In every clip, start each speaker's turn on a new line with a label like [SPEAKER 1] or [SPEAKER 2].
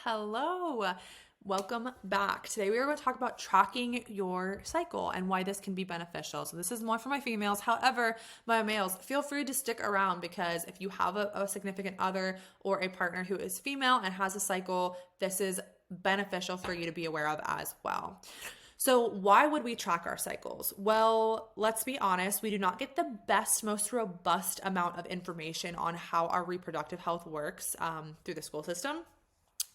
[SPEAKER 1] Hello, welcome back. Today we are going to talk about tracking your cycle and why this can be beneficial. So this is more for my females. However, my males, feel free to stick around because if you have a significant other or a partner who is female and has a cycle, this is beneficial for you to be aware of as well. So why would we track our cycles? Well, let's be honest, we do not get the best, most robust amount of information on how our reproductive health works through the school system.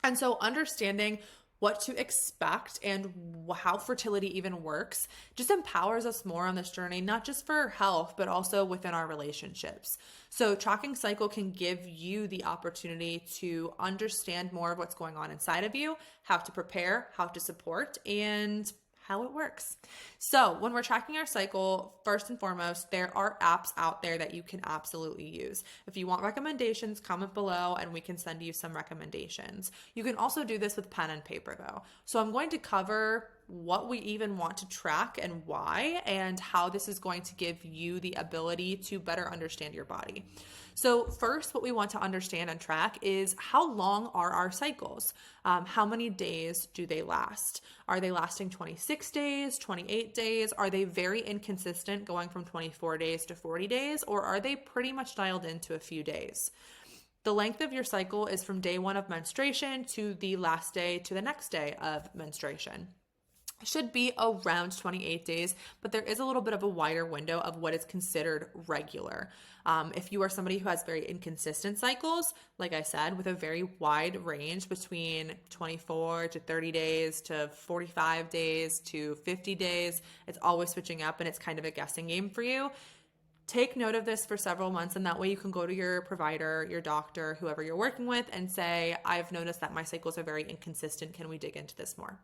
[SPEAKER 1] And so understanding what to expect and how fertility even works just empowers us more on this journey, not just for health, but also within our relationships. So tracking cycle can give you the opportunity to understand more of what's going on inside of you, how to prepare, how to support, and how it works. So when we're tracking our cycle, first and foremost, there are apps out there that you can absolutely use. If you want recommendations, comment below and we can send you some recommendations. You can also do this with pen and paper though. So I'm going to cover what we even want to track and why, and how this is going to give you the ability to better understand your body. So first, what we want to understand and track is how long are our cycles? How many days do they last? Are they lasting 26 days, 28 days? Are they very inconsistent going from 24 days to 40 days? Or are they pretty much dialed into a few days? The length of your cycle is from day one of menstruation to the last day to the next day of menstruation. Should be around 28 days, but there is a little bit of a wider window of what is considered regular. If you are somebody who has very inconsistent cycles, like I said, with a very wide range between 24 to 30 days to 45 days to 50 days, it's always switching up and it's kind of a guessing game for you. Take note of this for several months, and that way you can go to your provider, your doctor, whoever you're working with, and say, I've noticed that my cycles are very inconsistent. Can we dig into this more?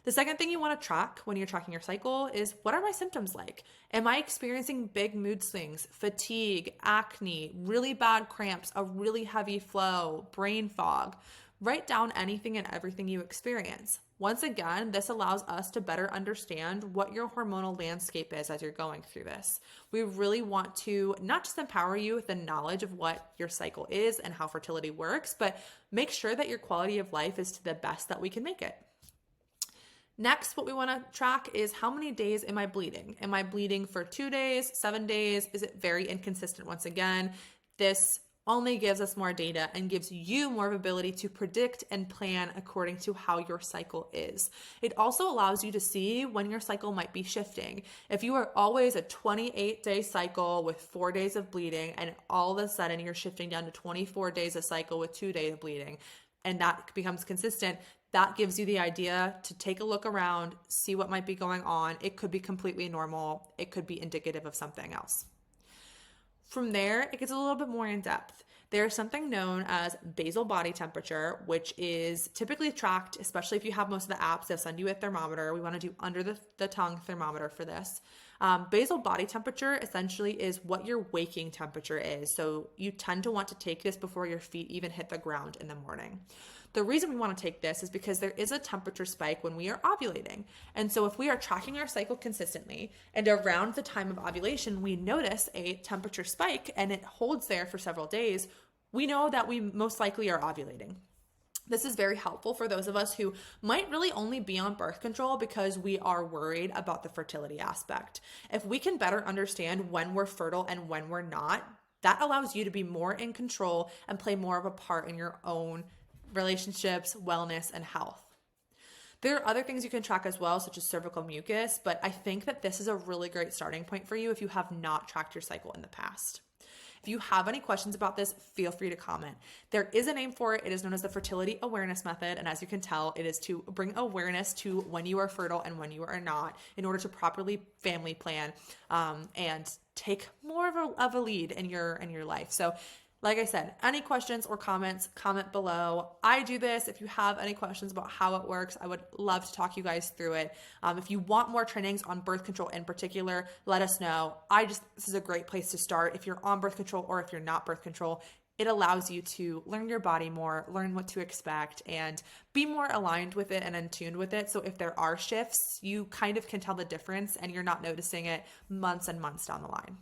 [SPEAKER 1] The second thing you want to track when you're tracking your cycle is, what are my symptoms like? Am I experiencing big mood swings, fatigue, acne, really bad cramps, a really heavy flow, brain fog? Write down anything and everything you experience. Once again, this allows us to better understand what your hormonal landscape is as you're going through this. We really want to not just empower you with the knowledge of what your cycle is and how fertility works, but make sure that your quality of life is to the best that we can make it. Next, what we want to track is, how many days am I bleeding? Am I bleeding for 2 days, 7 days? Is it very inconsistent? Once again, this only gives us more data and gives you more of ability to predict and plan according to how your cycle is. It also allows you to see when your cycle might be shifting. If you are always a 28-day cycle with 4 days of bleeding, and all of a sudden you're shifting down to 24 days a cycle with 2 days of bleeding, and that becomes consistent, that gives you the idea to take a look around, see what might be going on. It could be completely normal. It could be indicative of something else. From there, it gets a little bit more in depth. There's something known as basal body temperature, which is typically tracked, especially if you have most of the apps, they'll send you a thermometer. We want to do under the tongue thermometer for this. Basal body temperature essentially is what your waking temperature is. So you tend to want to take this before your feet even hit the ground in the morning. The reason we want to take this is because there is a temperature spike when we are ovulating. And so if we are tracking our cycle consistently and around the time of ovulation, we notice a temperature spike and it holds there for several days, we know that we most likely are ovulating. This is very helpful for those of us who might really only be on birth control because we are worried about the fertility aspect. If we can better understand when we're fertile and when we're not, that allows you to be more in control and play more of a part in your own relationships, wellness, and health. There are other things you can track as well, such as cervical mucus, but I think that this is a really great starting point for you if you have not tracked your cycle in the past. If you have any questions about this, feel free to comment. There is a name for it. It is known as the fertility awareness method. And as you can tell, it is to bring awareness to when you are fertile and when you are not, in order to properly family plan and take more of a lead in your life. So like I said, any questions or comments, comment below. I do this. If you have any questions about how it works, I would love to talk you guys through it. If you want more trainings on birth control in particular, let us know. This is a great place to start. If you're on birth control or if you're not birth control, it allows you to learn your body more, learn what to expect, and be more aligned with it and in tune with it. So if there are shifts, you kind of can tell the difference and you're not noticing it months and months down the line.